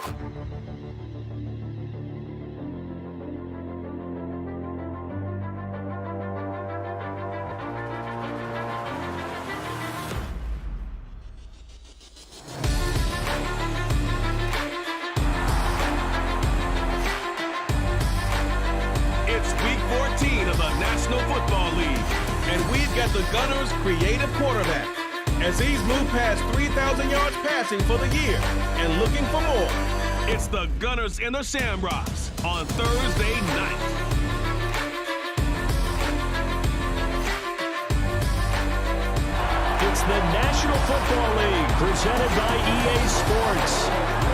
It's week 14 of the National Football League, and we've got the Gunners' creative quarterback. As he's moved past 3,000 yards passing for the year and looking for more, it's the Gunners and the Shamrocks on Thursday night. It's the National Football League presented by EA Sports.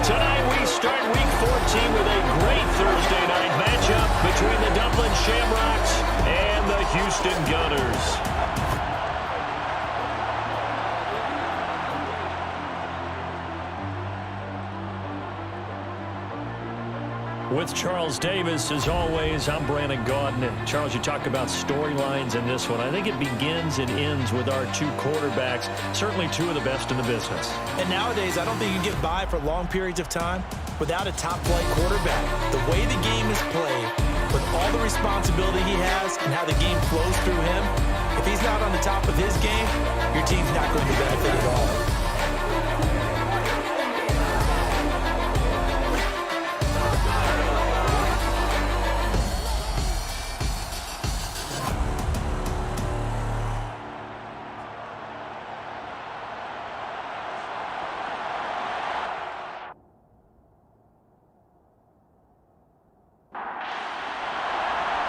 Tonight we start week 14 with a great Thursday night matchup between the Dublin Shamrocks and the Houston Gunners. With Charles Davis, as always, I'm Brandon Gaudin. And Charles, you talk about storylines in this one. I think it begins and ends with our two quarterbacks, certainly two of the best in the business. And nowadays, I don't think you can get by for long periods of time without a top-flight quarterback. The way the game is played, with all the responsibility he has and how the game flows through him, if he's not on the top of his game, your team's not going to benefit at all.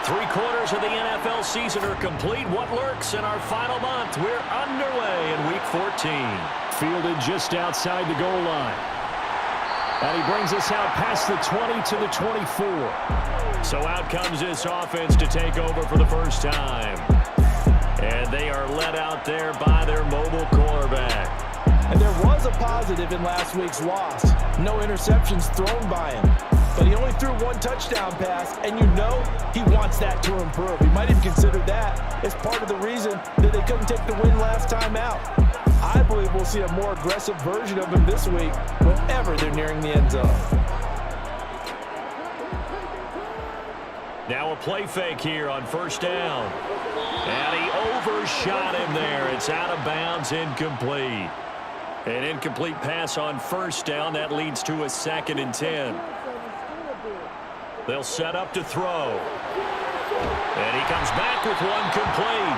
Three-quarters of the NFL season are complete. What lurks in our final month? We're underway in Week 14. Fielded just outside the goal line. And he brings us out past the 20 to the 24. So out comes this offense to take over for the first time. And they are led out there by their mobile quarterback. And there was a positive in last week's loss. No interceptions thrown by him. But he only threw one touchdown pass, and you know he wants that to improve. He might have considered that as part of the reason that they couldn't take the win last time out. I believe we'll see a more aggressive version of him this week whenever they're nearing the end zone. Now a play fake here on first down. And he overshot him there. It's out of bounds, incomplete. An incomplete pass on first down. That leads to a 2nd and 10. They'll set up to throw. And he comes back with one complete.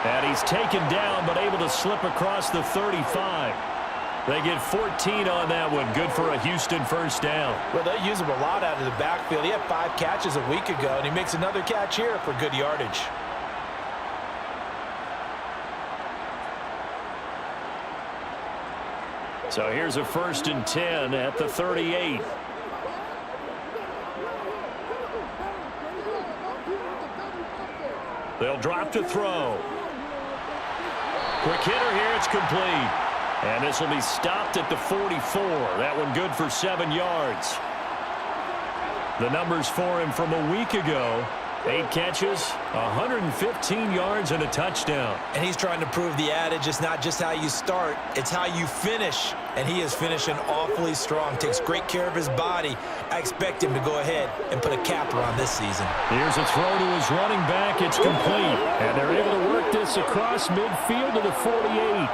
And he's taken down but able to slip across the 35. They get 14 on that one. Good for a Houston first down. Well, they use him a lot out of the backfield. He had 5 catches a week ago, and he makes another catch here for good yardage. So here's a 1st and 10 at the 38. They'll drop to throw. Quick hitter here. It's complete. And this will be stopped at the 44. That one good for 7 yards. The numbers for him from a week ago. 8 catches, 115 yards, and a touchdown. And he's trying to prove the adage, it's not just how you start, it's how you finish. And he is finishing awfully strong, takes great care of his body. I expect him to go ahead and put a capper on this season. Here's a throw to his running back. It's complete. And they're able to work this across midfield to the 48.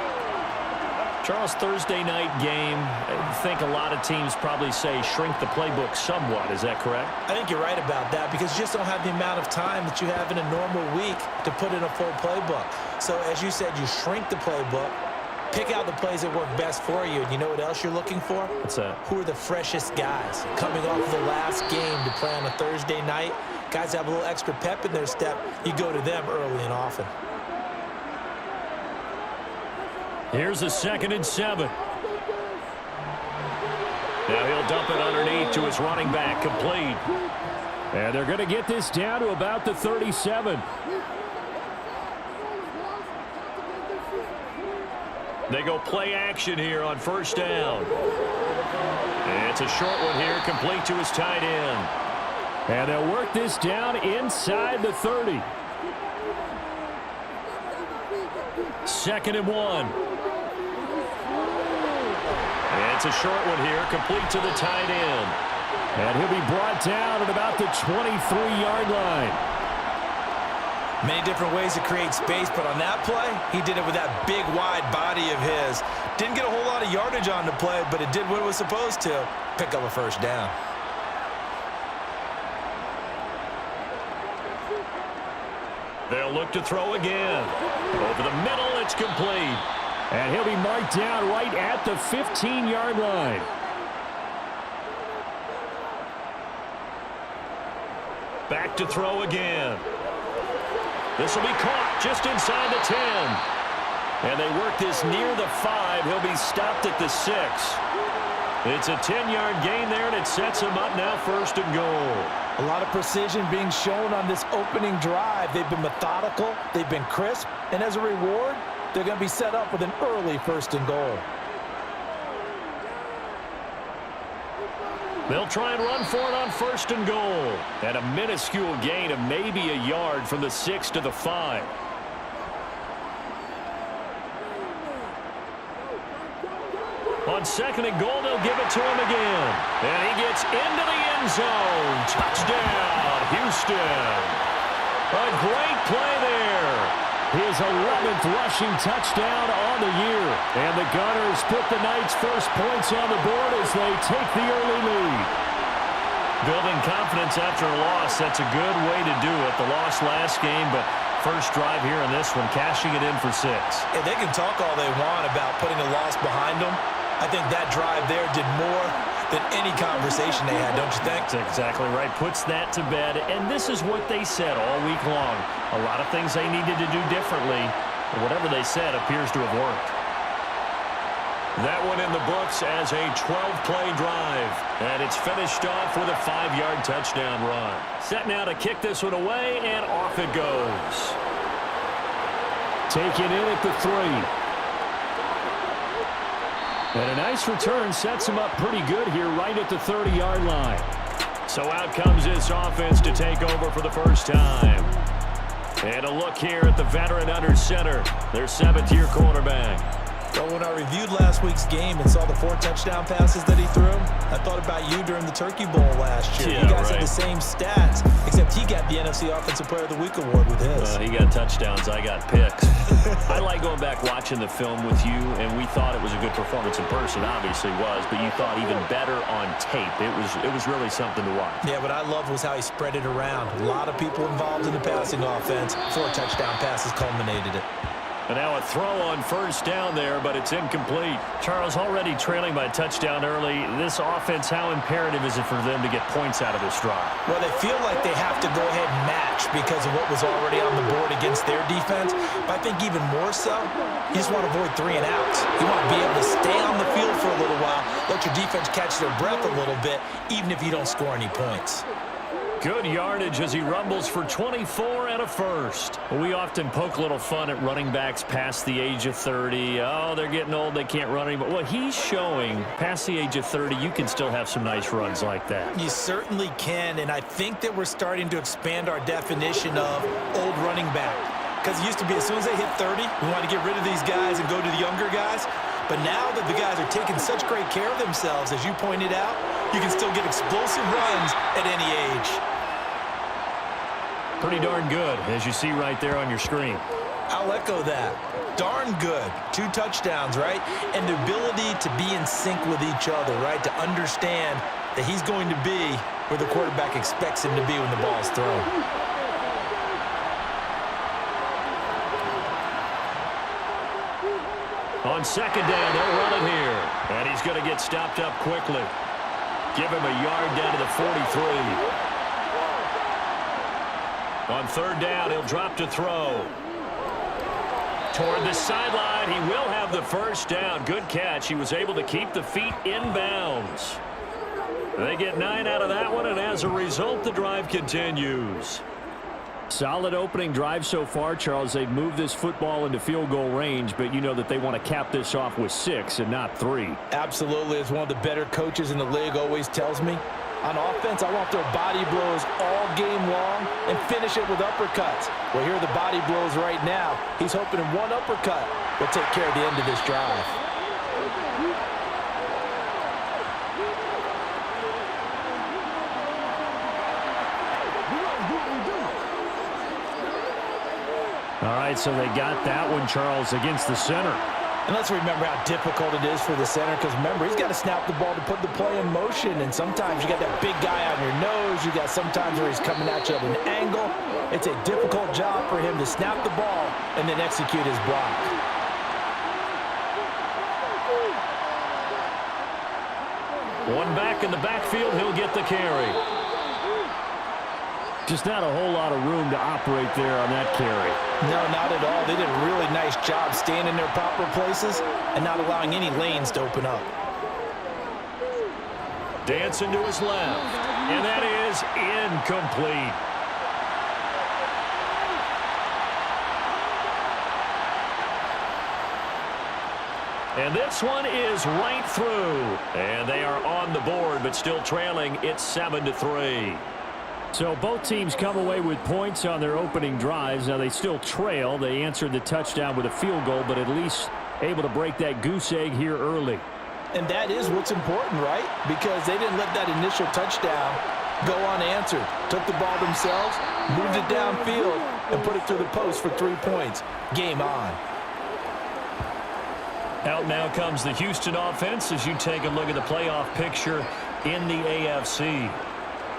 Charles, Thursday night game, I think a lot of teams probably say shrink the playbook somewhat. Is that correct? I think you're right about that because you just don't have the amount of time that you have in a normal week to put in a full playbook. So as you said, you shrink the playbook, pick out the plays that work best for you. And you know what else you're looking for? What's that? Who are the freshest guys coming off of the last game to play on a Thursday night? Guys have a little extra pep in their step. You go to them early and often. Here's a 2nd and 7. Now he'll dump it underneath to his running back, complete. And they're going to get this down to about the 37. They go play action here on first down. And it's a short one here, complete to his tight end. And they'll work this down inside the 30. 2nd and 1. It's a short one here, complete to the tight end. And he'll be brought down at about the 23-yard line. Many different ways to create space, but on that play, he did it with that big, wide body of his. Didn't get a whole lot of yardage on the play, but it did what it was supposed to, pick up a first down. They'll look to throw again. Over the middle, it's complete. And he'll be marked down right at the 15-yard line. Back to throw again. This will be caught just inside the 10. And they work this near the 5. He'll be stopped at the 6. It's a 10-yard gain there, and it sets him up now 1st and goal. A lot of precision being shown on this opening drive. They've been methodical, they've been crisp, and as a reward, they're going to be set up with an early 1st and goal. They'll try and run for it on 1st and goal. And a minuscule gain of maybe a yard from the 6 to the 5. On 2nd and goal, they'll give it to him again. And he gets into the end zone. Touchdown, Houston. A great play there. His 11th rushing touchdown on the year. And the Gunners put the Knights' first points on the board as they take the early lead. Building confidence after a loss, that's a good way to do it. The loss last game, but first drive here in this one, cashing it in for 6. And they can talk all they want about putting a loss behind them. I think that drive there did more than any conversation they had, don't you think? That's exactly right. Puts that to bed. And this is what they said all week long. A lot of things they needed to do differently. But whatever they said appears to have worked. That one in the books as a 12-play drive. And it's finished off with a 5-yard touchdown run. Set now to kick this one away, and off it goes. Taken in at the 3. And a nice return sets him up pretty good here right at the 30-yard line. So out comes this offense to take over for the first time. And a look here at the veteran under center, their 7th-year quarterback. Well, when I reviewed last week's game and saw the 4 touchdown passes that he threw, I thought about you during the Turkey Bowl last year. Yeah, you guys right. had the same stats, except he got the NFC Offensive Player of the Week award with his. He got touchdowns, I got picks. I like going back watching the film with you, and we thought it was a good performance in person, obviously was, but you thought even better on tape. It was really something to watch. Yeah, what I loved was how he spread it around. A lot of people involved in the passing offense. 4 touchdown passes culminated it. And now a throw on 1st down there, but it's incomplete. Charles, already trailing by a touchdown early. This offense, how imperative is it for them to get points out of this drive? Well, they feel like they have to go ahead and match because of what was already on the board against their defense. But I think even more so, you just want to avoid 3 and outs. You want to be able to stay on the field for a little while, let your defense catch their breath a little bit, even if you don't score any points. Good yardage as he rumbles for 24 and a first. We often poke a little fun at running backs past the age of 30. Oh, they're getting old, they can't run anymore. Well, he's showing past the age of 30, you can still have some nice runs like that. You certainly can, and I think that we're starting to expand our definition of old running back. Because it used to be as soon as they hit 30, we want to get rid of these guys and go to the younger guys. But now that the guys are taking such great care of themselves, as you pointed out, you can still get explosive runs at any age. Pretty darn good, as you see right there on your screen. I'll echo that. Darn good. 2 touchdowns, right? And the ability to be in sync with each other, right? To understand that he's going to be where the quarterback expects him to be when the ball's thrown. On 2nd down, they'll run it here. And he's going to get stopped up quickly. Give him a yard down to the 43. On 3rd down, he'll drop to throw. Toward the sideline, he will have the first down. Good catch. He was able to keep the feet in bounds. They get 9 out of that one, and as a result, the drive continues. Solid opening drive so far, Charles. They've moved this football into field goal range, but you know that they want to cap this off with 6 and not 3. Absolutely. As one of the better coaches in the league always tells me, on offense, I want their body blows all game long and finish it with uppercuts. Well, here are the body blows right now. He's hoping in one uppercut will take care of the end of this drive. All right, so they got that one, Charles, against the center. And let's remember how difficult it is for the center, because remember, he's got to snap the ball to put the play in motion, and sometimes you got that big guy on your nose. You got sometimes where he's coming at you at an angle. It's a difficult job for him to snap the ball and then execute his block. One back in the backfield, he'll get the carry. Just not a whole lot of room to operate there on that carry. No, not at all. They did a really nice job staying in their proper places and not allowing any lanes to open up. Dancing to his left, and that is incomplete. And this one is right through. And they are on the board, but still trailing. It's 7-3. So both teams come away with points on their opening drives. Now they still trail. They answered the touchdown with a field goal, but at least able to break that goose egg here early. And that is what's important, right? Because they didn't let that initial touchdown go unanswered. Took the ball themselves, moved it downfield, and put it through the post for 3 points. Game on. Out now comes the Houston offense as you take a look at the playoff picture in the AFC.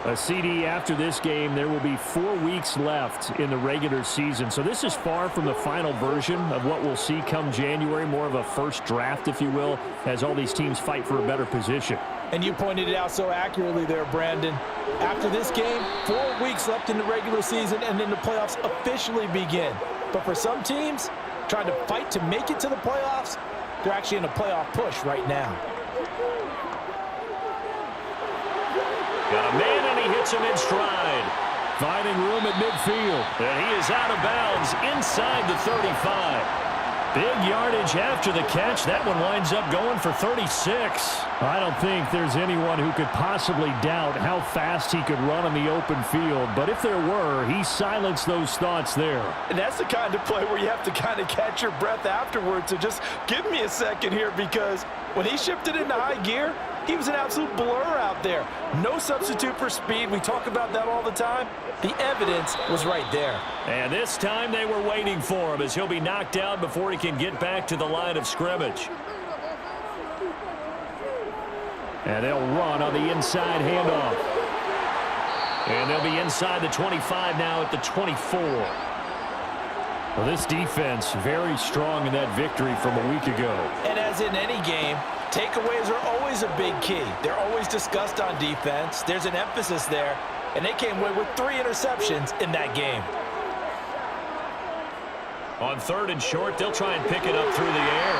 A CD after this game, there will be 4 weeks left in the regular season. So this is far from the final version of what we'll see come January, more of a first draft, if you will, as all these teams fight for a better position. And you pointed it out so accurately there, Brandon. After this game, 4 weeks left in the regular season, and then the playoffs officially begin. But for some teams, trying to fight to make it to the playoffs, they're actually in a playoff push right now. Got a man, and he hits him in stride. Finding room at midfield. And he is out of bounds inside the 35. Big yardage after the catch. That one winds up going for 36. I don't think there's anyone who could possibly doubt how fast he could run on the open field. But if there were, he silenced those thoughts there. And that's the kind of play where you have to kind of catch your breath afterwards. So just give me a second here, because when he shifted into high gear, he was an absolute blur out there. No substitute for speed. We talk about that all the time. The evidence was right there. And this time they were waiting for him as he'll be knocked out before he can get back to the line of scrimmage. And they'll run on the inside handoff. And they'll be inside the 25 now at the 24. Well, this defense very strong in that victory from a week ago. And as in any game, takeaways are always a big key. They're always discussed on defense. There's an emphasis there. And they came away with 3 interceptions in that game. On 3rd and short, they'll try and pick it up through the air.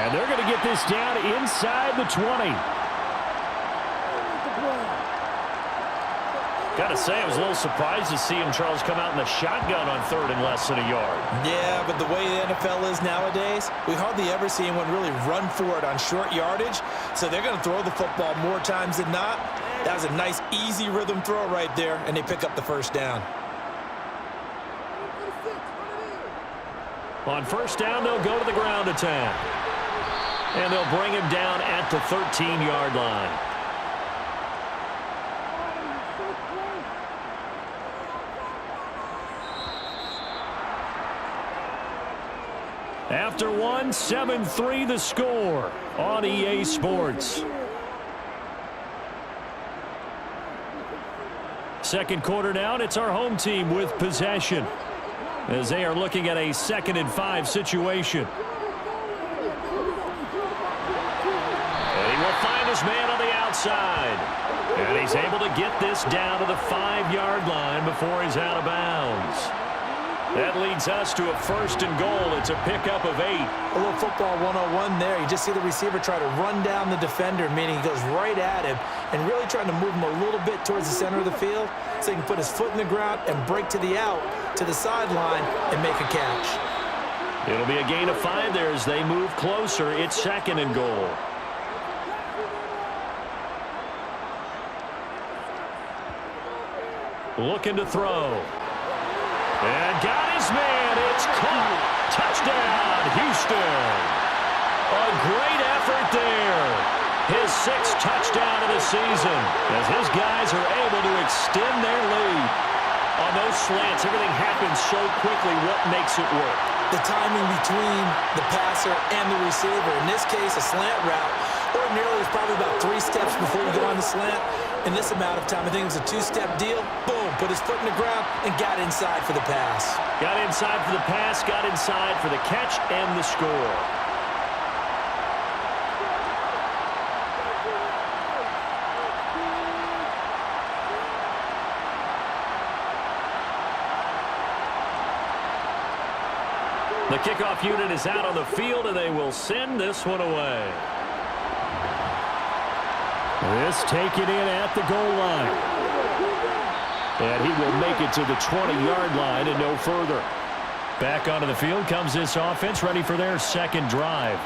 And they're going to get this down inside the 20. Got to say, I was a little surprised to see him, Charles, come out in the shotgun on 3rd and less than a yard. Yeah, but the way the NFL is nowadays, we hardly ever see anyone really run for it on short yardage. So they're going to throw the football more times than not. That was a nice, easy rhythm throw right there, and they pick up the first down. On 1st down, they'll go to the ground attack. And they'll bring him down at the 13-yard line. After 1, 7-3 the score on EA Sports. Second quarter down, it's our home team with possession as they are looking at a 2nd and 5 situation. And he will find his man on the outside. And he's able to get this down to the 5-yard line before he's out of bounds. That leads us to a 1st and goal. It's a pickup of 8. A little football 101 there. You just see the receiver try to run down the defender, meaning he goes right at him and really trying to move him a little bit towards the center of the field so he can put his foot in the ground and break to the out, to the sideline, and make a catch. It'll be a gain of 5 there as they move closer. It's 2nd and goal. Looking to throw. And got his man. It's caught. Touchdown, Houston. A great effort there. His 6th touchdown of the season as his guys are able to extend their lead. On those slants, everything happens so quickly. What makes it work? The timing between the passer and the receiver. In this case, a slant route, ordinarily is probably about 3 steps before you go on the slant. In this amount of time, I think it was a 2-step deal. Boom, put his foot in the ground and got inside for the pass. Got inside for the pass, got inside for the catch and the score. The kickoff unit is out on the field, and they will send this one away. This taken in at the goal line. And he will make it to the 20-yard line and no further. Back onto the field comes this offense, ready for their second drive.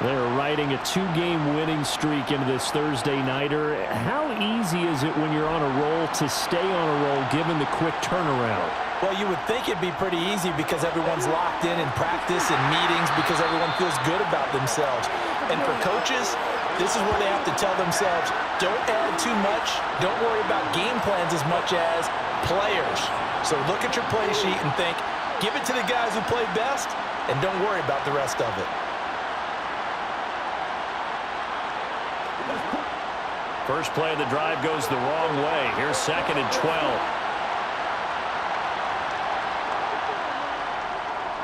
They're riding a 2-game winning streak into this Thursday nighter. How easy is it when you're on a roll to stay on a roll given the quick turnaround? Well, you would think it'd be pretty easy because everyone's locked in practice and meetings because everyone feels good about themselves. And for coaches, this is where they have to tell themselves, don't add too much, don't worry about game plans as much as players. So look at your play sheet and think, give it to the guys who play best, and don't worry about the rest of it. First play of the drive goes the wrong way. Here's 2nd and 12.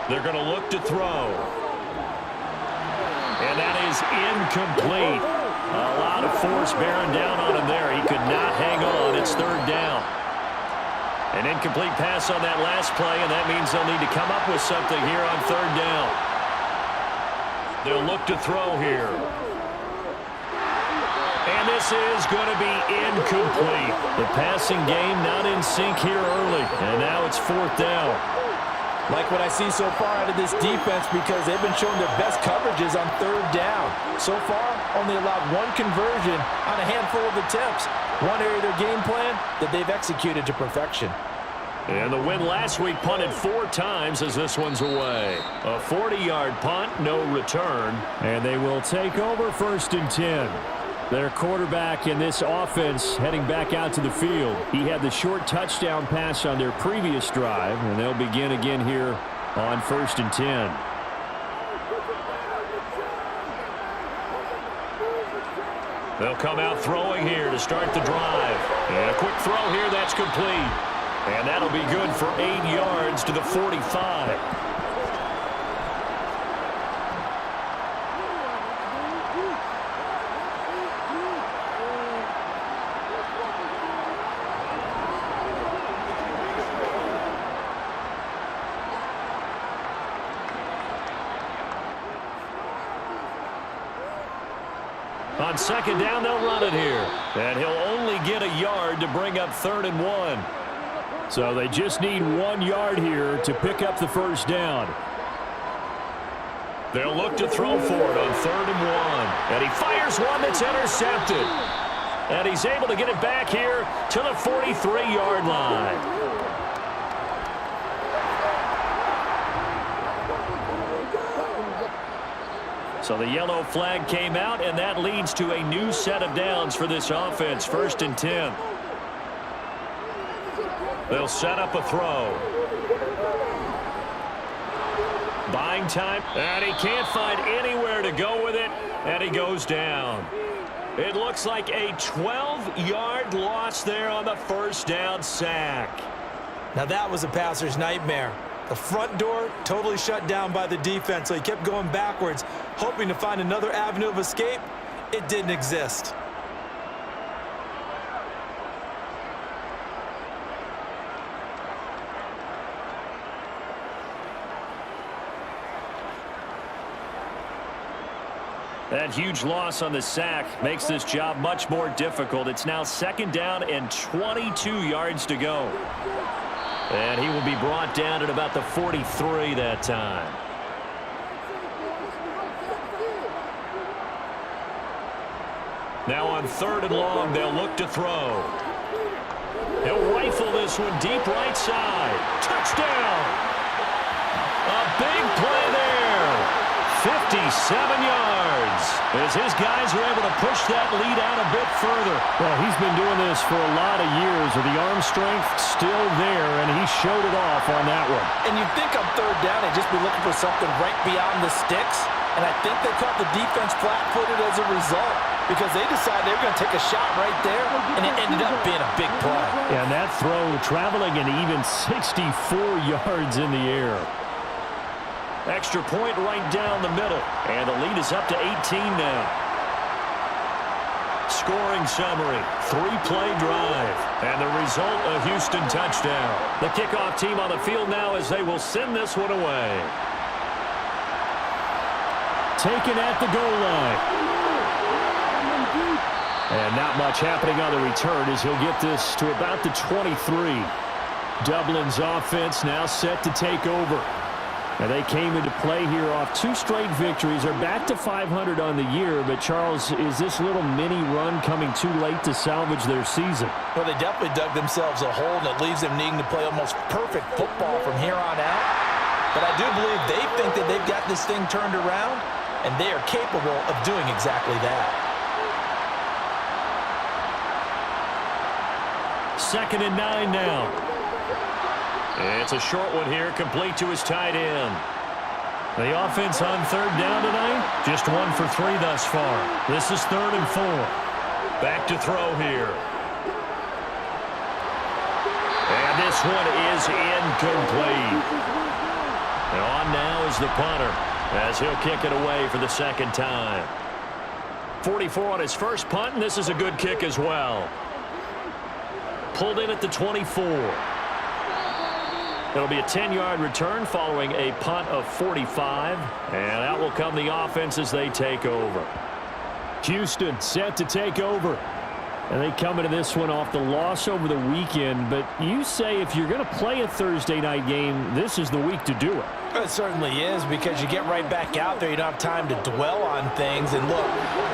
They're going to look to throw. And that is incomplete. A lot of force bearing down on him there. He could not hang on. It's 3rd down. An incomplete pass on that last play, and that means they'll need to come up with something here on 3rd down. They'll look to throw here. And this is going to be incomplete. The passing game not in sync here early, and now it's 4th down. Like what I see so far out of this defense because they've been showing their best coverages on 3rd down. So far, only allowed 1 conversion on a handful of attempts. One area of their game plan that they've executed to perfection. And the win last week punted 4 times as this one's away. A 40-yard punt, no return. And they will take over 1st and 10. Their quarterback in this offense heading back out to the field. He had the short touchdown pass on their previous drive, and they'll begin again here on 1st and 10. They'll come out throwing here to start the drive. And a quick throw here, that's complete. And that'll be good for 8 yards to the 45. On 2nd down, they'll run it here. And he'll only get a yard to bring up 3rd and 1. So they just need 1 yard here to pick up the 1st down. They'll look to throw for it on 3rd and 1. And he fires one that's intercepted. And he's able to get it back here to the 43-yard line. So the yellow flag came out, and that leads to a new set of downs for this offense. 1st and 10. They'll set up a throw. Buying time, and he can't find anywhere to go with it, and he goes down. It looks like a 12-yard loss there on the 1st down sack. Now that was a passer's nightmare. The front door totally shut down by the defense, so he kept going backwards, hoping to find another avenue of escape. It didn't exist. That huge loss on the sack makes this job much more difficult. It's now 2nd down and 22 yards to go. And he will be brought down at about the 43 that time. Now on 3rd and long, they'll look to throw. He'll rifle this one deep right side. Touchdown! A big play there. yards as his guys are able to push that lead out a bit further. Well, he's been doing this for a lot of years with the arm strength still there, and he showed it off on that one. And you'd think on third down they'd just be looking for something right beyond the sticks, and I think they caught the defense flat-footed as a result because they decided they were going to take a shot right there, and it ended up being a big play. And that throw traveling an even 64 yards in the air. Extra point right down the middle, and the lead is up to 18 now. Scoring summary, 3-play drive, and the result, a Houston touchdown. The kickoff team on the field now as they will send this one away. Taken at the goal line. And not much happening on the return as he'll get this to about the 23. Dublin's offense now set to take over. And they came into play here off 2 straight victories. They're back to 500 on the year. But, Charles, is this little mini run coming too late to salvage their season? Well, they definitely dug themselves a hole, and it leaves them needing to play almost perfect football from here on out. But I do believe they think that they've got this thing turned around, and they are capable of doing exactly that. 2nd and 9 now. It's a short one here, complete to his tight end. The offense on third down tonight, just 1 for 3 thus far. This is 3rd and 4. Back to throw here. And this one is incomplete. And on now is the punter, as he'll kick it away for the 2nd time. 44 on his first punt, and this is a good kick as well. Pulled in at the 24. It'll be a 10-yard return following a punt of 45. And out will come the offense as they take over. Houston set to take over. And they come into this one off the loss over the weekend. But you say if you're going to play a Thursday night game, this is the week to do it. It certainly is, because you get right back out there. You don't have time to dwell on things. And look,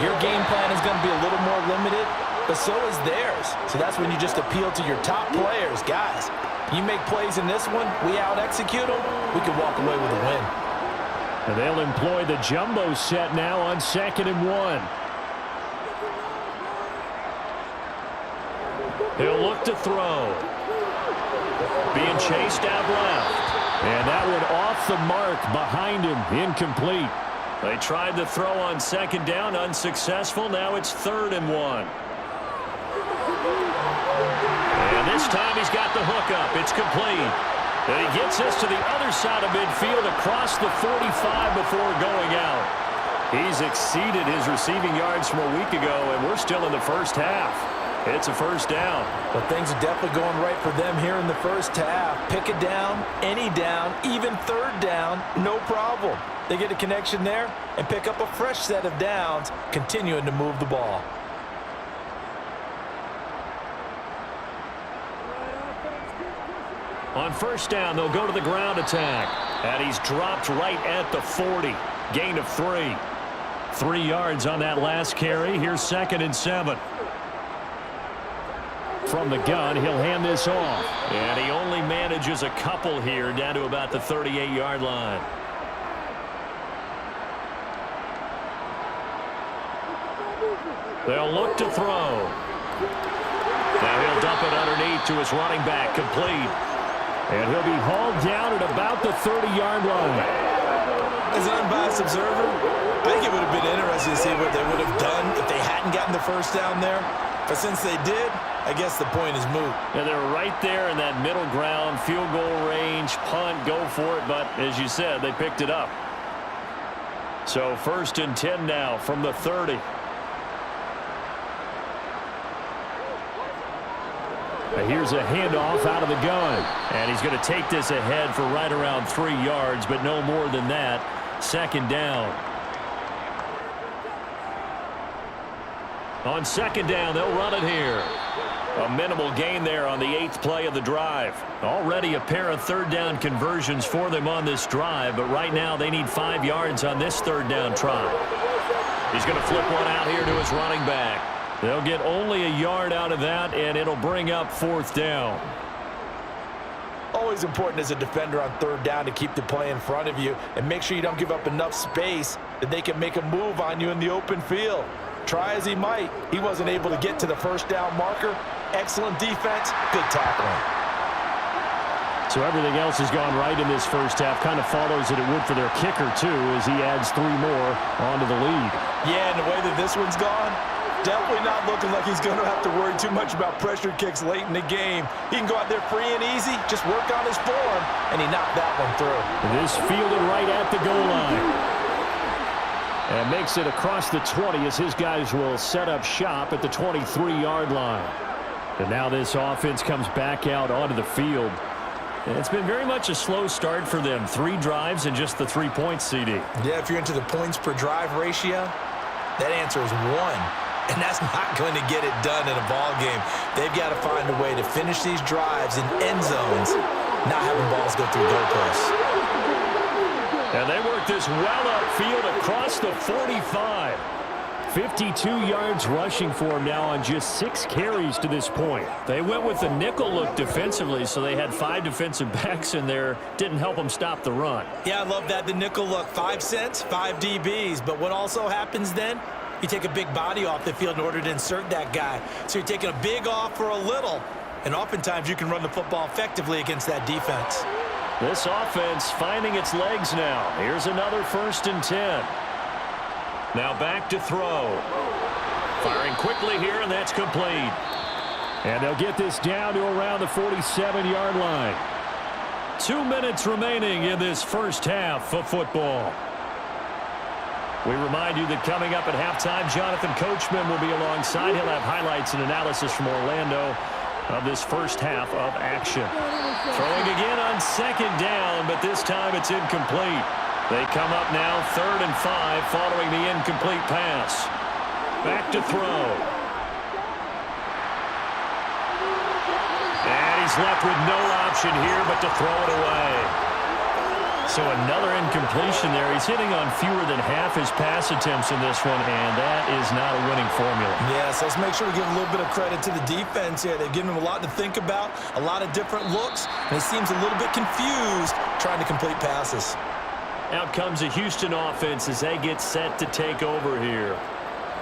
your game plan is going to be a little more limited, but so is theirs. So that's when you just appeal to your top players. Guys, you make plays in this one, we out-execute them, we can walk away with a win. And they'll employ the jumbo set now on 2nd and 1. He'll look to throw. Being chased out left. And that one off the mark behind him, incomplete. They tried to throw on 2nd down, unsuccessful. Now it's 3rd and 1. And this time he's got the hook up. It's complete. And he gets this to the other side of midfield across the 45 before going out. He's exceeded his receiving yards from a week ago, and we're still in the first half. It's a 1st down. But things are definitely going right for them here in the first half. Pick a down, any down, even 3rd down, no problem. They get a connection there and pick up a fresh set of downs, continuing to move the ball. On 1st down, they'll go to the ground attack. And he's dropped right at the 40. Gain of 3. 3 yards on that last carry. Here's 2nd and 7. From the gun, he'll hand this off. And he only manages a couple here down to about the 38-yard line. They'll look to throw. Now he'll dump it underneath to his running back, complete. And he'll be hauled down at about the 30-yard line. As an unbiased observer, I think it would have been interesting to see what they would have done if they hadn't gotten the 1st down there. But since they did, I guess the point is moot. Yeah, they're right there in that middle ground, field goal range, punt, go for it. But as you said, they picked it up. So 1st and 10 now from the 30. Here's a handoff out of the gun. And he's going to take this ahead for right around 3 yards, but no more than that. 2nd down. On 2nd down, they'll run it here. A minimal gain there on the 8th play of the drive. Already a pair of 3rd down conversions for them on this drive, but right now they need 5 yards on this 3rd down try. He's going to flip one out here to his running back. They'll get only a yard out of that, and it'll bring up 4th down. always important as a defender on third down to keep the play in front of you and make sure you don't give up enough space that they can make a move on you in the open field. Try as he might, he wasn't able to get to the first down marker. Excellent defense, good tackling. So everything else has gone right in this first half. Kind of follows that it would for their kicker, too, as he adds 3 more onto the lead. Yeah, and the way that this one's gone, definitely not looking like he's going to have to worry too much about pressure kicks late in the game. He can go out there free and easy, just work on his form, and he knocked that one through. And this fielded right at the goal line. And makes it across the 20 as his guys will set up shop at the 23-yard line. And now this offense comes back out onto the field. And it's been very much a slow start for them. 3 drives and just the 3 points, CD. Yeah, if you're into the points per drive ratio, that answer is 1. And that's not going to get it done in a ball game. They've got to find a way to finish these drives in end zones, not having balls go through goalposts. And they work this well upfield across the 45. 52 yards rushing for him now on just 6 carries to this point. They went with the nickel look defensively, so they had 5 defensive backs in there. Didn't help them stop the run. Yeah, I love that, the nickel look. 5 cents, 5 DBs. But what also happens then? You take a big body off the field in order to insert that guy. So you're taking a big off for a little. And oftentimes you can run the football effectively against that defense. This offense finding its legs now. Here's another 1st and 10. Now back to throw. Firing quickly here, and that's complete. And they'll get this down to around the 47-yard line. 2 minutes remaining in this first half of football. We remind you that coming up at halftime, Jonathan Coachman will be alongside. He'll have highlights and analysis from Orlando of this first half of action. Throwing again on 2nd down, but this time it's incomplete. They come up now 3rd and 5 following the incomplete pass. Back to throw. And he's left with no option here but to throw it away. So another incompletion there. He's hitting on fewer than half his pass attempts in this one, and that is not a winning formula. Yeah, so let's make sure we give a little bit of credit to the defense here. They've given him a lot to think about, a lot of different looks, and he seems a little bit confused trying to complete passes. Out comes a Houston offense as they get set to take over here.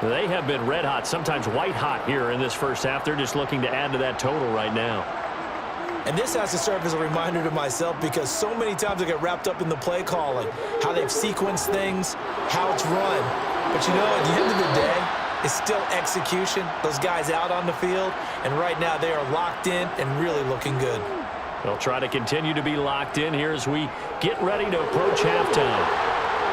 They have been red hot, sometimes white hot here in this first half. They're just looking to add to that total right now. And this has to serve as a reminder to myself because so many times I get wrapped up in the play calling, how they've sequenced things, how it's run. But you know, at the end of the day, it's still execution. Those guys out on the field, and right now they are locked in and really looking good. They'll try to continue to be locked in here as we get ready to approach halftime.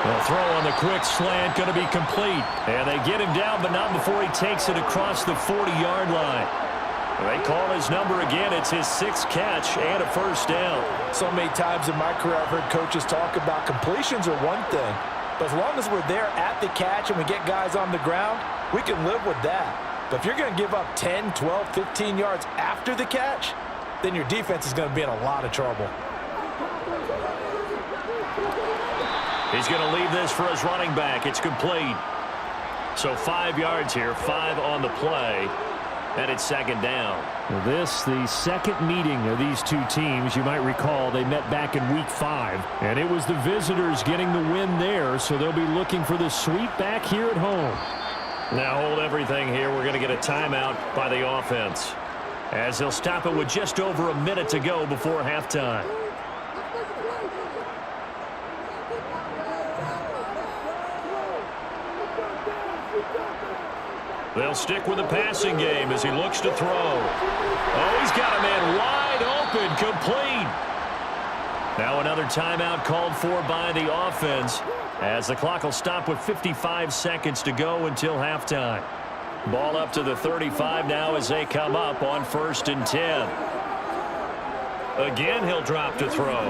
The throw on the quick slant going to be complete. And they get him down, but not before he takes it across the 40-yard line. They call his number again. It's his 6th catch and a 1st down. So many times in my career I've heard coaches talk about completions are one thing, but as long as we're there at the catch and we get guys on the ground, we can live with that. But if you're going to give up 10, 12, 15 yards after the catch, then your defense is going to be in a lot of trouble. He's going to leave this for his running back. It's complete. So 5 yards here, 5 on the play, and it's 2nd down. This, the second meeting of these two teams. You might recall they met back in Week 5, and it was the visitors getting the win there, so they'll be looking for the sweep back here at home. Now hold everything here. We're going to get a timeout by the offense, as they'll stop it with just over a minute to go before halftime. They'll stick with the passing game as he looks to throw. Oh, he's got a man wide open, complete. Now another timeout called for by the offense, as the clock will stop with 55 seconds to go until halftime. Ball up to the 35 now as they come up on 1st and 10. Again, he'll drop to throw.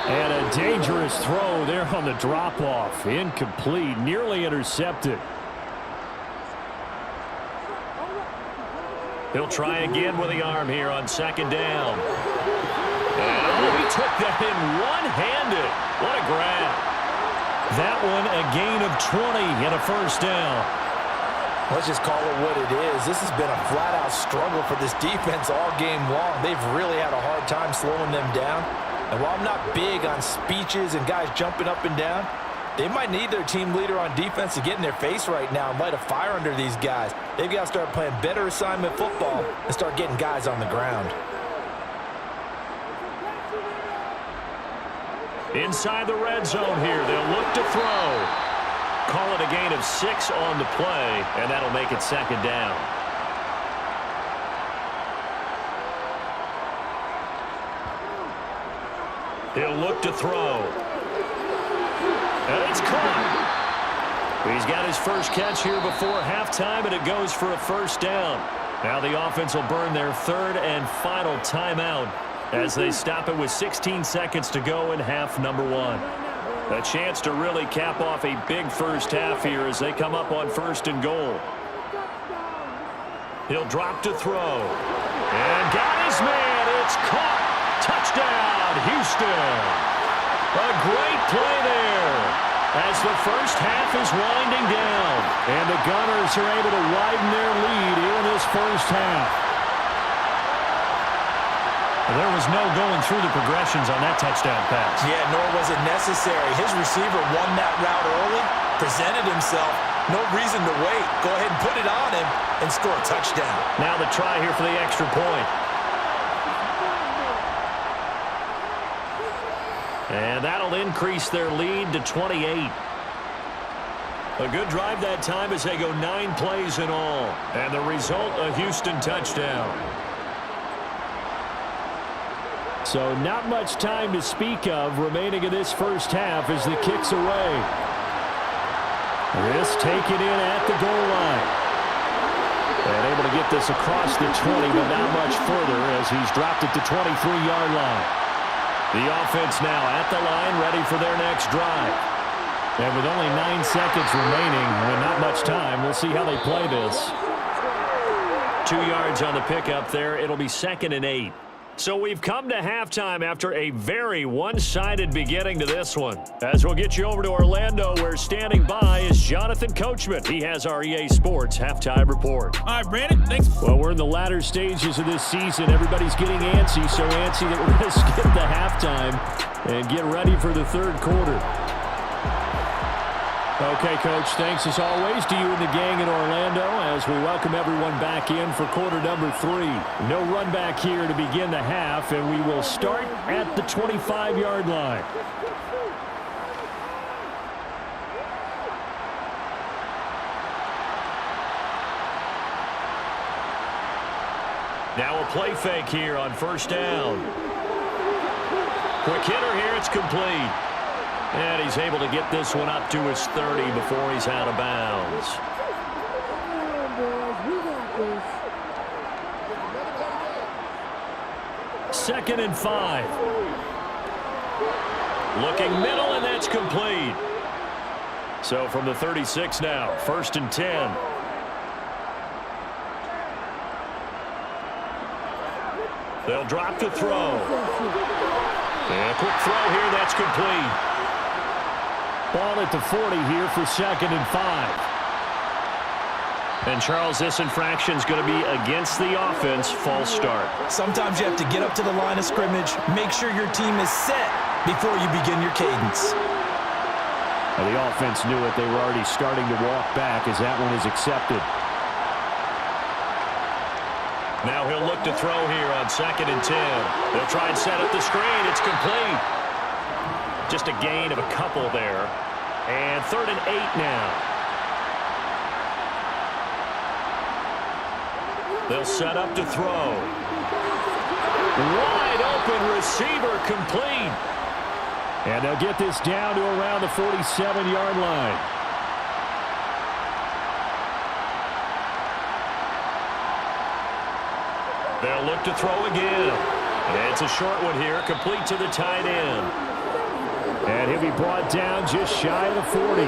And a dangerous throw there on the drop-off. Incomplete, nearly intercepted. He'll try again with the arm here on 2nd down. And oh, he took that in one-handed. What a grab. That one a gain of 20 and a 1st down. Let's just call it what it is. This has been a flat-out struggle for this defense all game long. They've really had a hard time slowing them down. And while I'm not big on speeches and guys jumping up and down, they might need their team leader on defense to get in their face right now and light a fire under these guys. They've got to start playing better assignment football and start getting guys on the ground. Inside the red zone here, they'll look to throw. Call it a gain of 6 on the play, and that'll make it 2nd down. He'll look to throw. And it's caught. He's got his first catch here before halftime, and it goes for a 1st down. Now the offense will burn their 3rd and final timeout as they stop it with 16 seconds to go in half number 1. A chance to really cap off a big first half here as they come up on 1st and goal. He'll drop to throw. And got his man. It's caught. Touchdown, Houston. A great play there as the first half is winding down. And the Gunners are able to widen their lead here in this first half. There was no going through the progressions on that touchdown pass. Yeah, nor was it necessary. His receiver won that route early, presented himself. No reason to wait. Go ahead and put it on him and score a touchdown. Now the try here for the extra point. And that'll increase their lead to 28. A good drive that time as they go 9 plays in all. And the result, a Houston touchdown. So not much time to speak of remaining in this first half as the kick's away. This taken in at the goal line. And able to get this across the 20, but not much further as he's dropped it to 23-yard line. The offense now at the line, ready for their next drive. And with only 9 seconds remaining and not much time, we'll see how they play this. 2 yards on the pickup there. It'll be 2nd and 8. So we've come to halftime after a very one-sided beginning to this one. As we'll get you over to Orlando, where standing by is Jonathan Coachman. He has our EA Sports Halftime Report. All right, Brandon, thanks. Well, we're in the latter stages of this season. Everybody's getting antsy, so antsy that we're going to skip the halftime and get ready for the 3rd quarter. Okay, Coach, thanks as always to you and the gang in Orlando as we welcome everyone back in for quarter number 3. No run back here to begin the half, and we will start at the 25-yard line. Now a play fake here on 1st down. Quick hitter here, it's complete. And he's able to get this one up to his 30 before he's out of bounds. Second and 5. Looking middle, and that's complete. So from the 36 now, 1st and 10. They'll drop to throw. And a quick throw here, that's complete. Ball at the 40 here for 2nd and 5. And, Charles, this infraction is going to be against the offense. False start. Sometimes you have to get up to the line of scrimmage, make sure your team is set before you begin your cadence. Well, the offense knew it. They were already starting to walk back as that one is accepted. Now he'll look to throw here on 2nd and 10. They'll try and set up the screen. It's complete. Just a gain of a couple there. And 3rd and 8 now. They'll set up to throw. Wide open receiver, complete. And they'll get this down to around the 47-yard line. They'll look to throw again. And it's a short one here, complete to the tight end. And he'll be brought down just shy of the 40.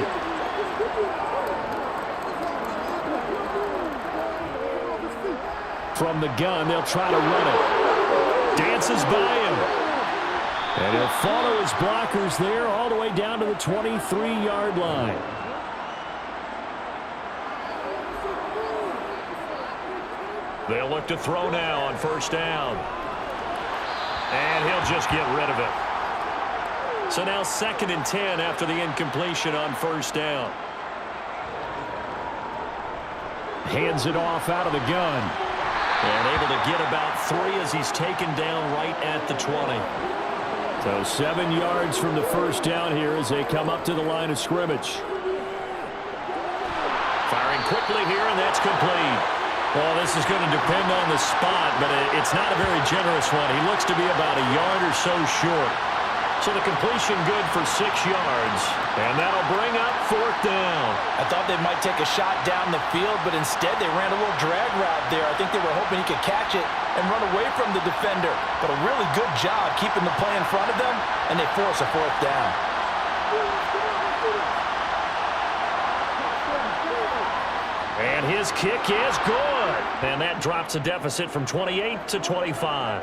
From the gun, they'll try to run it. Dances by him. And he'll follow his blockers there all the way down to the 23-yard line. They'll look to throw now on first down. And he'll just get rid of it. So now 2nd and 10 after the incompletion on first down. Hands it off out of the gun. And able to get about 3 as he's taken down right at the 20. So 7 yards from the first down here as they come up to the line of scrimmage. Firing quickly here, and that's complete. Well, this is going to depend on the spot, but it's not a very generous one. He looks to be about a yard or so short. So the completion good for 6 yards, and that'll bring up 4th down. I thought they might take a shot down the field, but instead they ran a little drag route there. I think they were hoping he could catch it and run away from the defender. But a really good job keeping the play in front of them, and they force a 4th down. And his kick is good. And that drops a deficit from 28 to 25.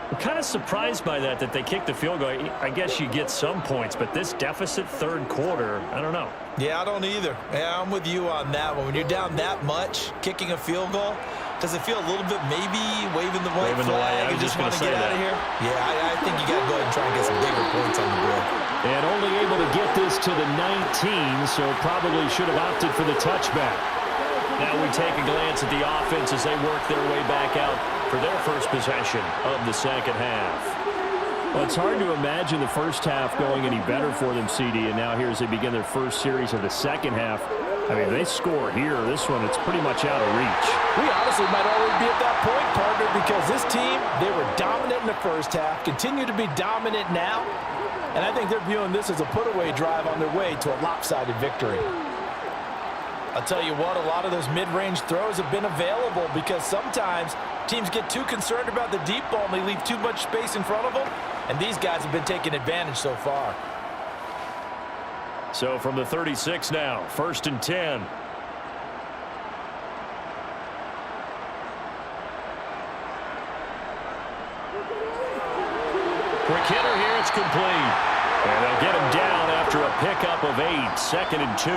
I'm kind of surprised by that they kicked the field goal. I guess you get some points, but this deficit 3rd quarter, I don't know. Yeah, I don't either. Yeah, I'm with you on that one. When you're down that much, kicking a field goal, does it feel a little bit maybe waving the white flag and just want to get out of here? Yeah, I think you got to go ahead and try and get some bigger points on the board. And only able to get this to the 19, so probably should have opted for the touchback. Now we take a glance at the offense as they work their way back out for their first possession of the 2nd half. Well, it's hard to imagine the first half going any better for them, CD, and now here as they begin their first series of the 2nd half. I mean, they score here. This one, it's pretty much out of reach. We honestly might already be at that point, partner, because this team, they were dominant in the first half, continue to be dominant now, and I think they're viewing this as a put-away drive on their way to a lopsided victory. I'll tell you what, a lot of those mid-range throws have been available because sometimes teams get too concerned about the deep ball and they leave too much space in front of them, and these guys have been taking advantage so far. So from the 36 now, 1st and 10. Quick hitter here, it's complete. And they'll get him down after a pickup of 8, 2nd and 2.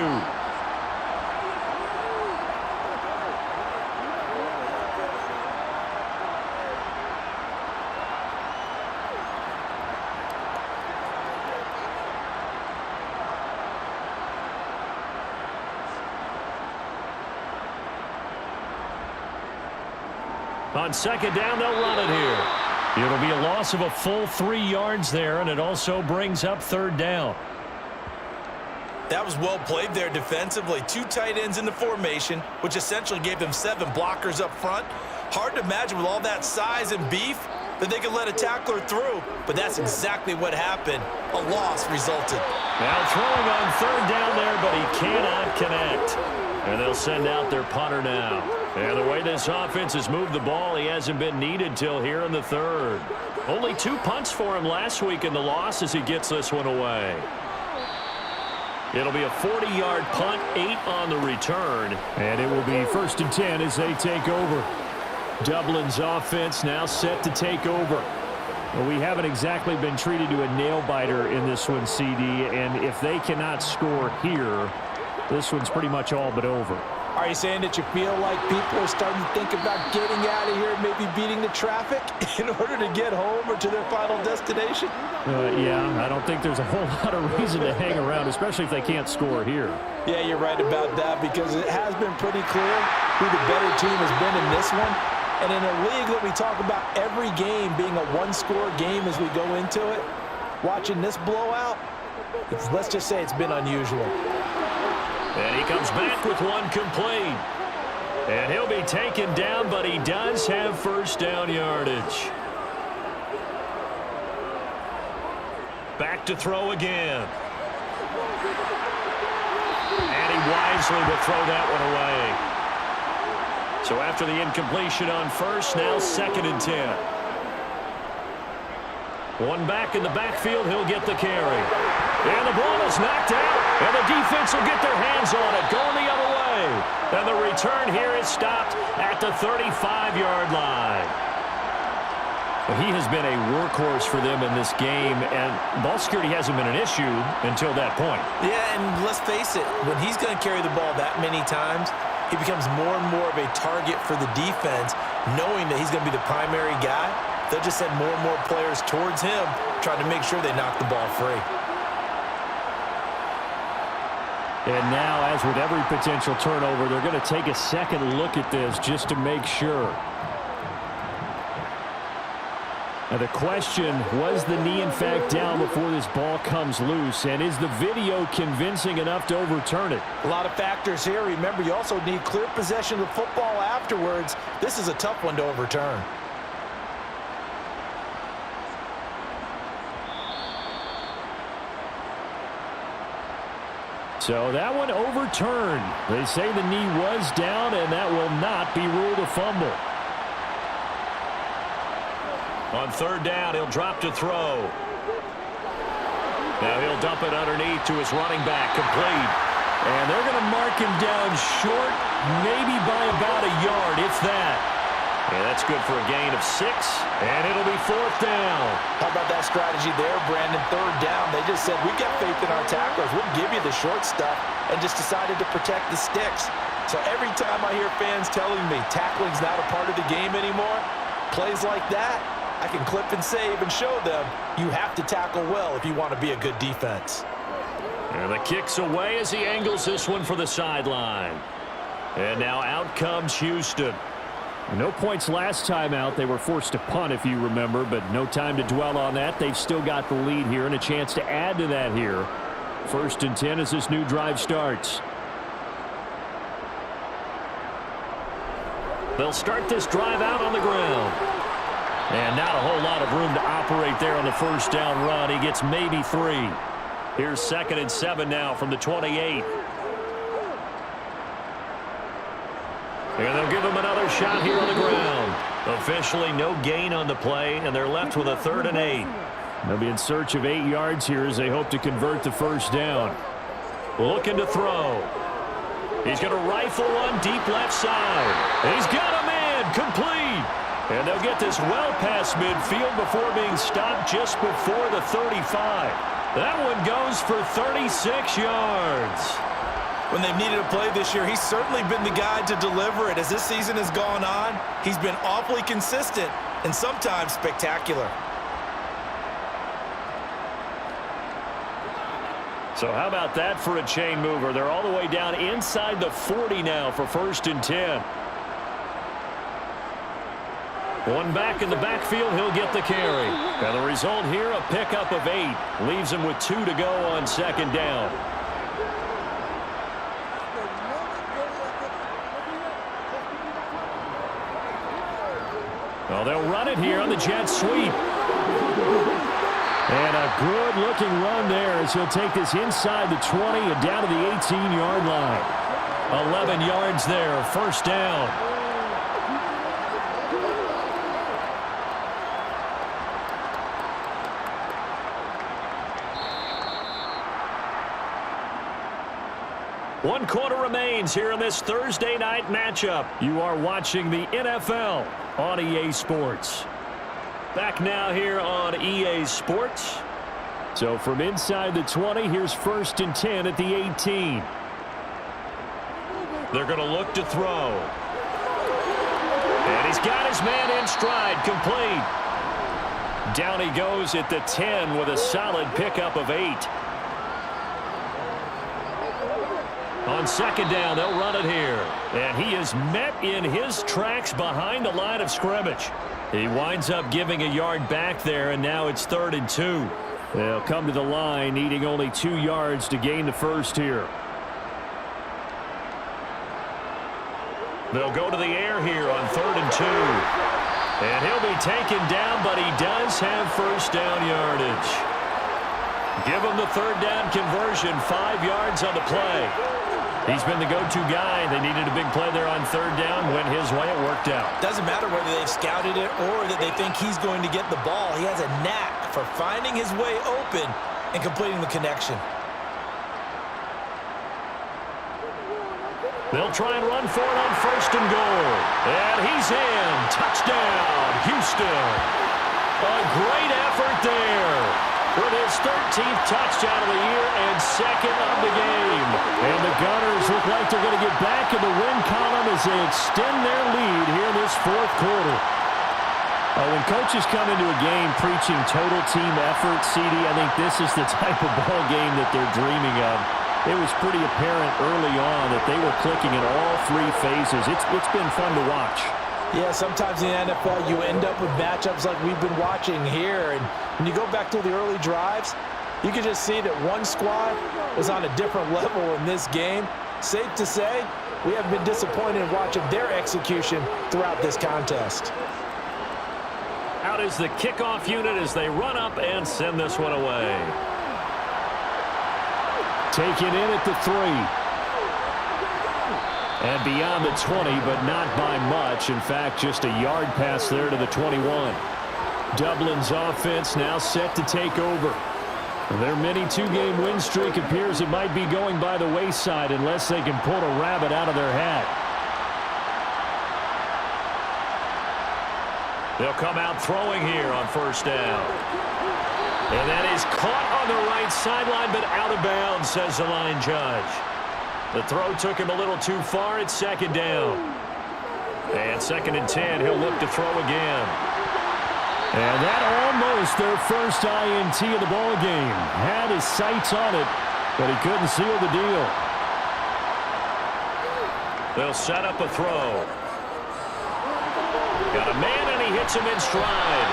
On 2nd down, they'll run it here. It'll be a loss of a full 3 yards there, and it also brings up 3rd down. That was well played there defensively. 2 tight ends in the formation, which essentially gave them 7 blockers up front. Hard to imagine with all that size and beef that they could let a tackler through, but that's exactly what happened. A loss resulted. Now throwing on 3rd down there, but he cannot connect. And they'll send out their punter now. And the way this offense has moved the ball, he hasn't been needed till here in the 3rd. Only 2 punts for him last week in the loss as he gets this one away. It'll be a 40-yard punt, 8 on the return. And it will be 1st and 10 as they take over. Dublin's offense now set to take over. Well, we haven't exactly been treated to a nail-biter in this one, CD, and if they cannot score here, this one's pretty much all but over. Are you saying that you feel like people are starting to think about getting out of here, maybe beating the traffic in order to get home or to their final destination? Yeah, I don't think there's a whole lot of reason to hang around, especially if they can't score here. Yeah, you're right about that because it has been pretty clear who the better team has been in this one. And in a league that we talk about every game being a one-score game as we go into it, watching this blowout, let's just say it's been unusual. And he comes back with one complete. And he'll be taken down, but he does have 1st down yardage. Back to throw again. And he wisely will throw that one away. So after the incompletion on 1st, now 2nd and 10. One back in the backfield, he'll get the carry. And the ball is knocked out, and the defense will get their hands on it, going the other way. And the return here is stopped at the 35-yard line. Well, he has been a workhorse for them in this game, and ball security hasn't been an issue until that point. Yeah, and let's face it, when he's going to carry the ball that many times, he becomes more and more of a target for the defense, knowing that he's going to be the primary guy, they'll just send more and more players towards him, trying to make sure they knock the ball free. And now, as with every potential turnover, they're going to take a second look at this just to make sure. Now the question, was the knee in fact down before this ball comes loose? And is the video convincing enough to overturn it? A lot of factors here. Remember, you also need clear possession of the football afterwards. This is a tough one to overturn. So that one overturned. They say the knee was down, and that will not be ruled a fumble. On third down, he'll drop to throw. Now he'll dump it underneath to his running back, complete. And they're going to mark him down short, maybe by about a yard, if that. And that's good for a gain of 6, and it'll be fourth down. How about that strategy there, Brandon? Third down, they just said, we got faith in our tacklers. We'll give you the short stuff, and just decided to protect the sticks. So every time I hear fans telling me tackling's not a part of the game anymore, plays like that, I can clip and save and show them you have to tackle well if you want to be a good defense. And the kick's away as he angles this one for the sideline. And now out comes Houston. No points last time out. They were forced to punt, if you remember, but no time to dwell on that. They've still got the lead here and a chance to add to that here. 1st and 10 as this new drive starts. They'll start this drive out on the ground. And not a whole lot of room to operate there on the first down run. He gets maybe 3. Here's 2nd and 7 now from the 28. And they'll give him another shot here on the ground. Officially no gain on the play, and they're left with a 3rd and 8. They'll be in search of 8 yards here as they hope to convert the first down. Looking to throw. He's going to rifle one deep left side. He's got a man, complete. And they'll get this well past midfield before being stopped just before the 35. That one goes for 36 yards. When they've needed a play this year, he's certainly been the guy to deliver it. As this season has gone on, he's been awfully consistent and sometimes spectacular. So how about that for a chain mover? They're all the way down inside the 40 now for 1st and 10. One back in the backfield, he'll get the carry. And the result here, a pickup of 8. Leaves him with 2 to go on 2nd down. Well, they'll run it here on the jet sweep. And a good-looking run there as he'll take this inside the 20 and down to the 18-yard line. 11 yards there, 1st down. One quarter remains here in this Thursday night matchup. You are watching the NFL on EA Sports. Back now here on EA Sports. So from inside the 20, here's 1st and 10 at the 18. They're going to look to throw. And he's got his man in stride, complete. Down he goes at the 10 with a solid pickup of 8. On 2nd down, they'll run it here. And he is met in his tracks behind the line of scrimmage. He winds up giving a yard back there, and now it's 3rd and 2. They'll come to the line, needing only 2 yards to gain the first here. They'll go to the air here on 3rd and 2. And he'll be taken down, but he does have first down yardage. Give him the 3rd down conversion, 5 yards on the play. He's been the go-to guy. They needed a big play there on 3rd down. Went his way. It worked out. Doesn't matter whether they've scouted it or that they think he's going to get the ball. He has a knack for finding his way open and completing the connection. They'll try and run for it on 1st and goal. And he's in. Touchdown, Houston. A great effort there. With his 13th touchdown of the year and 2nd of the game. And the Gunners look like they're going to get back in the win column as they extend their lead here in this fourth quarter. When coaches come into a game preaching total team effort, CD, I think this is the type of ball game that they're dreaming of. It was pretty apparent early on that they were clicking in all three phases. It's been fun to watch. Yeah, sometimes in the NFL you end up with matchups like we've been watching here. And when you go back to the early drives, you can just see that one squad was on a different level in this game. Safe to say, we have been disappointed in watching their execution throughout this contest. Out is the kickoff unit as they run up and send this one away. Taken in at the 3. And beyond the 20, but not by much. In fact, just a yard pass there to the 21. Dublin's offense now set to take over. Their mini two-game win streak appears it might be going by the wayside unless they can pull a rabbit out of their hat. They'll come out throwing here on first down. And that is caught on the right sideline, but out of bounds, says the line judge. The throw took him a little too far. It's second down. And 2nd and 10, he'll look to throw again. And that almost their first INT of the ball game. Had his sights on it, but he couldn't seal the deal. They'll set up a throw. Got a man, and he hits him in stride.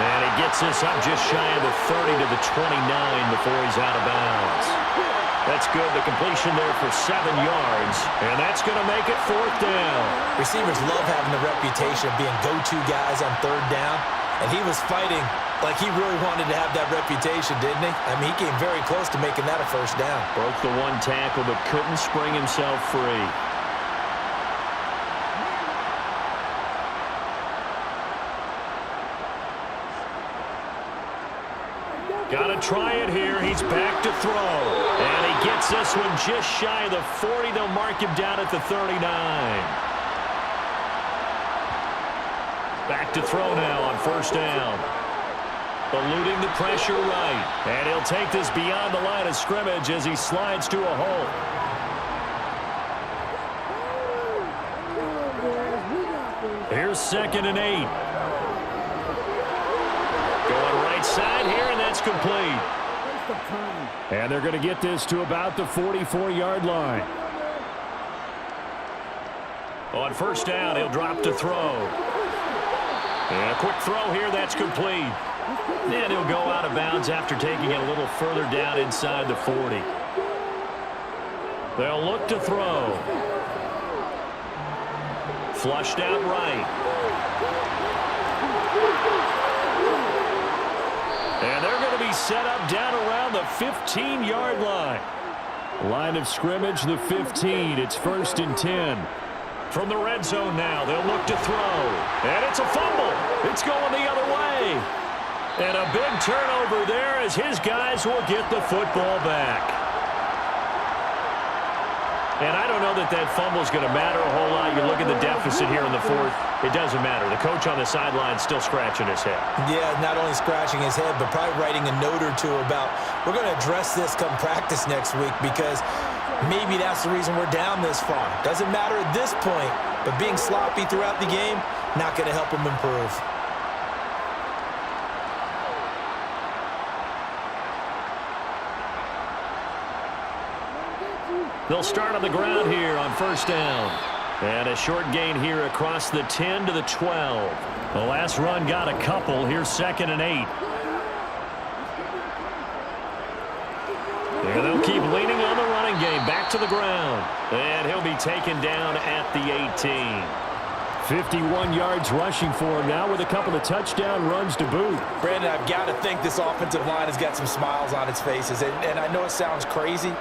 And he gets this up just shy of the 30 to the 29 before he's out of bounds. That's good. The completion there for 7 yards. And that's going to make it 4th down. Receivers love having the reputation of being go-to guys on 3rd down. And he was fighting like he really wanted to have that reputation, didn't he? I mean, he came very close to making that a first down. Broke the one tackle, but couldn't spring himself free. Got to try it here. He's back to throw. And he gets this one just shy of the 40. They'll mark him down at the 39. Back to throw now on first down. Eluding the pressure right. And he'll take this beyond the line of scrimmage as he slides to a hole. Here's 2nd and 8. Going right side here, and that's complete. And they're going to get this to about the 44-yard line. On first down, he'll drop to throw. And a quick throw here, that's complete. Then he'll go out of bounds after taking it a little further down inside the 40. They'll look to throw. Flushed out right. And they're going to be set up down around the 15-yard line. Line of scrimmage, the 15. It's 1st and 10. From the red zone now, they'll look to throw. And it's a fumble. It's going the other way. And a big turnover there as his guys will get the football back. And I don't know that that fumble is going to matter a whole lot. You look at the deficit here in the 4th. It doesn't matter. The coach on the sideline still scratching his head. Yeah, not only scratching his head, but probably writing a note or two about, we're going to address this come practice next week because maybe that's the reason we're down this far. Doesn't matter at this point, but being sloppy throughout the game, not going to help him improve. They'll start on the ground here on first down. And a short gain here across the 10 to the 12. The last run got a couple. Here's 2nd and 8. And they'll keep leaning on the running game. Back to the ground. And he'll be taken down at the 18. 51 yards rushing for him now with a couple of touchdown runs to boot. Brandon, I've got to think this offensive line has got some smiles on its faces. And I know it sounds crazy,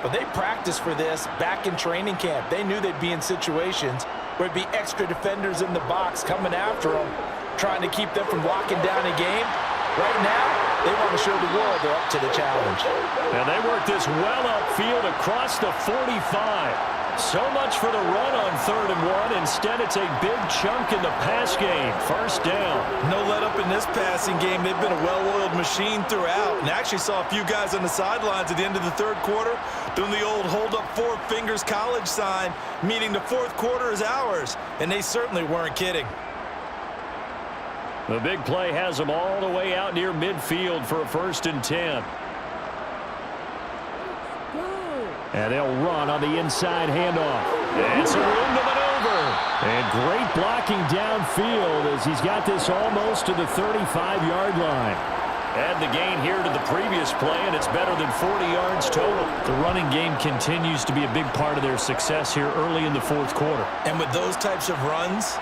but they practiced for this back in training camp. They knew they'd be in situations where it'd be extra defenders in the box coming after them, trying to keep them from locking down a game. Right now, they want to show the world they're up to the challenge. And they work this well upfield across the 45. So much for the run on 3rd and 1. Instead, it's a big chunk in the pass game. First down. No let up in this passing game. They've been a well-oiled machine throughout. And actually saw a few guys on the sidelines at the end of the 3rd quarter doing the old hold up 4 fingers college sign, meaning the 4th quarter is ours. And they certainly weren't kidding. The big play has them all the way out near midfield for a 1st and 10. And they'll run on the inside handoff. And some room to maneuver. And great blocking downfield as he's got this almost to the 35-yard line. Add the gain here to the previous play, and it's better than 40 yards total. The running game continues to be a big part of their success here early in the 4th quarter. And with those types of runs,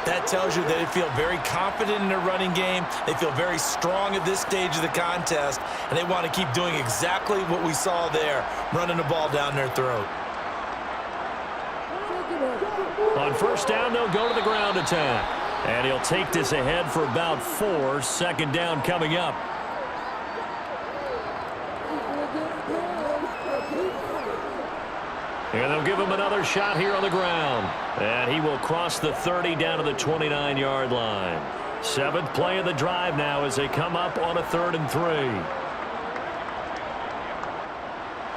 that tells you that they feel very confident in their running game. They feel very strong at this stage of the contest, and they want to keep doing exactly what we saw there, running the ball down their throat. On 1st down, they'll go to the ground attack. And he'll take this ahead for about 4. 2nd down coming up. And they'll give him another shot here on the ground. And he will cross the 30 down to the 29-yard line. 7th play of the drive now as they come up on a 3rd and 3.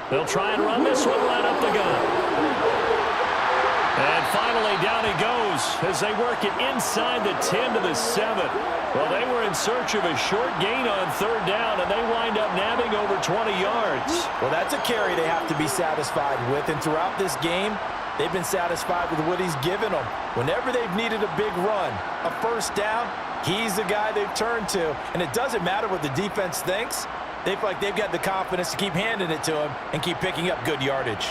They'll try and run this one right up the gut. And finally down he goes as they work it inside the 10 to the 7. Well, they were in search of a short gain on 3rd down, and they wind up nabbing over 20 yards. Well, that's a carry they have to be satisfied with, and throughout this game, they've been satisfied with what he's given them. Whenever they've needed a big run, a 1st down, he's the guy they've turned to, and it doesn't matter what the defense thinks. They feel like they've got the confidence to keep handing it to him and keep picking up good yardage.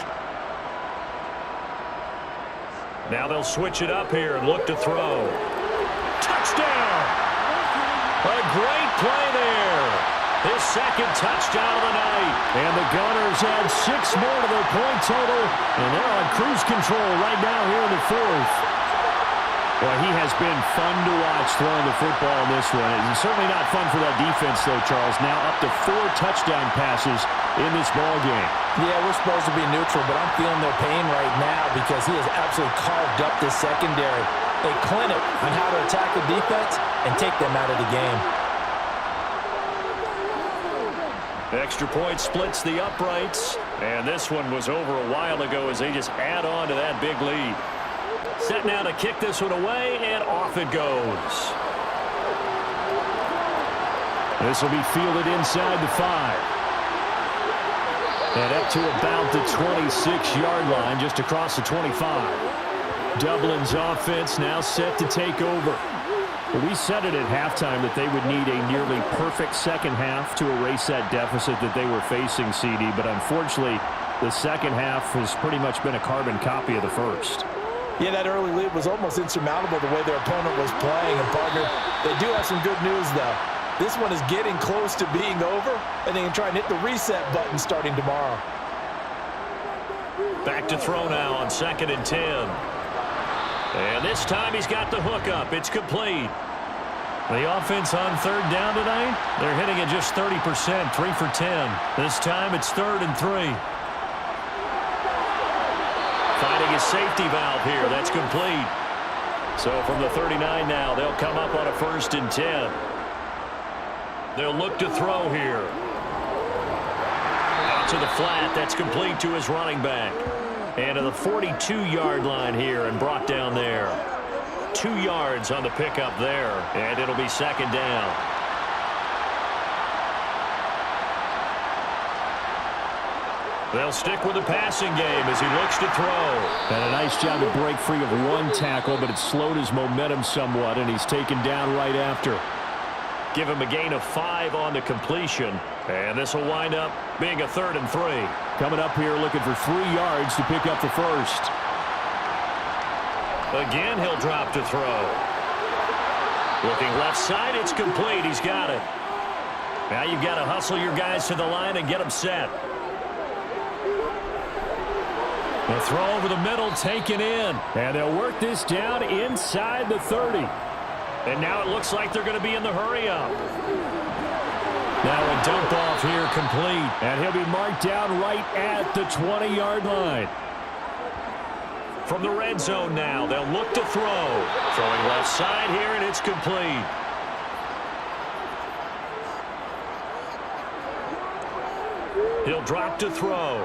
Now they'll switch it up here and look to throw. Touchdown! A great play there. His 2nd touchdown of the night. And the Gunners add 6 more to their point total, and they're on cruise control right now here in the 4th. Well, he has been fun to watch throwing the football in this one. It's certainly not fun for that defense, though, Charles. Now up to 4 touchdown passes in this ball game. Yeah, we're supposed to be neutral, but I'm feeling their pain right now because he has absolutely carved up this secondary. A clinic on how to attack the defense and take them out of the game. Extra point splits the uprights, and this one was over a while ago as they just add on to that big lead. Set now to kick this one away, and off it goes. This will be fielded inside the 5. And up to about the 26-yard line, just across the 25. Dublin's offense now set to take over. Well, we said it at halftime that they would need a nearly perfect 2nd half to erase that deficit that they were facing, CD. But unfortunately, the 2nd half has pretty much been a carbon copy of the 1st. Yeah, that early lead was almost insurmountable the way their opponent was playing. And, partner, they do have some good news, though. This one is getting close to being over, and they can try and hit the reset button starting tomorrow. Back to throw now on 2nd and 10. And this time he's got the hook up. It's complete. The offense on 3rd down tonight, they're hitting it just 30%, 3 for 10. This time it's 3rd and 3. Finding a safety valve here. That's complete. So from the 39 now, they'll come up on a 1st and 10. They'll look to throw here. Out to the flat. That's complete to his running back. And to the 42-yard line here and brought down there. 2 yards on the pickup there. And it'll be 2nd down. They'll stick with the passing game as he looks to throw. And a nice job to break free of 1 tackle, but it slowed his momentum somewhat, and he's taken down right after. Give him a gain of 5 on the completion. And this will wind up being a 3rd and 3. Coming up here looking for 3 yards to pick up the 1st. Again, he'll drop to throw. Looking left side, it's complete. He's got it. Now you've got to hustle your guys to the line and get them set. The throw over the middle taken in. And they'll work this down inside the 30. And now it looks like they're going to be in the hurry-up. Now a dump off here complete. And he'll be marked down right at the 20-yard line. From the red zone now, they'll look to throw. Throwing left side here, and it's complete. He'll drop to throw.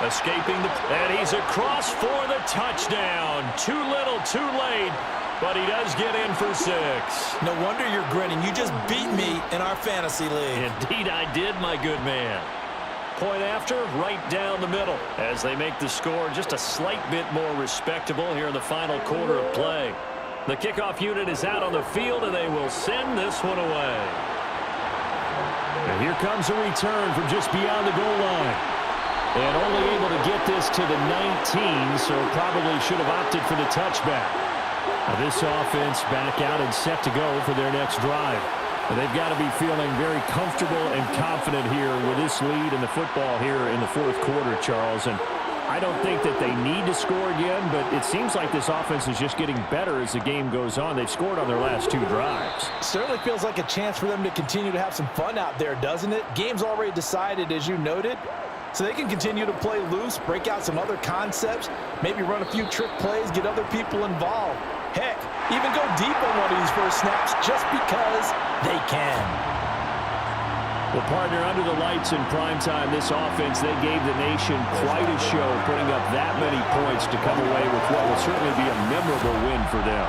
Escaping and he's across for the touchdown. Too little, too late, but he does get in for 6. No wonder you're grinning. You just beat me in our fantasy league. Indeed I did, my good man. Point after, right down the middle, as they make the score just a slight bit more respectable here in the final quarter of play. The kickoff unit is out on the field, and they will send this one away. And here comes a return from just beyond the goal line. And only able to get this to the 19, so probably should have opted for the touchback. Now this offense back out and set to go for their next drive. And they've got to be feeling very comfortable and confident here with this lead in the football here in the fourth quarter, Charles. And I don't think that they need to score again, but it seems like this offense is just getting better as the game goes on. They've scored on their last 2 drives. Certainly feels like a chance for them to continue to have some fun out there, doesn't it? Game's already decided, as you noted. So they can continue to play loose, break out some other concepts, maybe run a few trick plays, get other people involved. Heck, even go deep on one of these first snaps just because they can. Well, partner, under the lights in primetime, this offense, they gave the nation quite a show, putting up that many points to come away with what will certainly be a memorable win for them.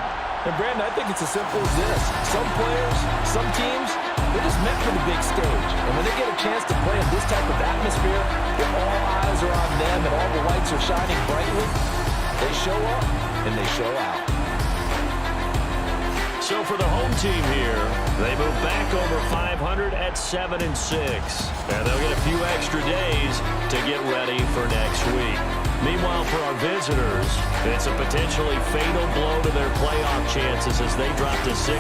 And, Brandon, I think it's as simple as this. Some players, some teams, they're just meant for the big stage. And when they get a chance to play in this type of atmosphere, where all eyes are on them and all the lights are shining brightly, they show up and they show out. So for the home team here, they move back over 500 at 7-6. And they'll get a few extra days to get ready for next week. Meanwhile, for our visitors, it's a potentially fatal blow to their playoff chances as they drop to 6-7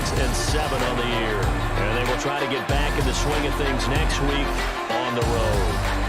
on the year. And they will try to get back in the swing of things next week on the road.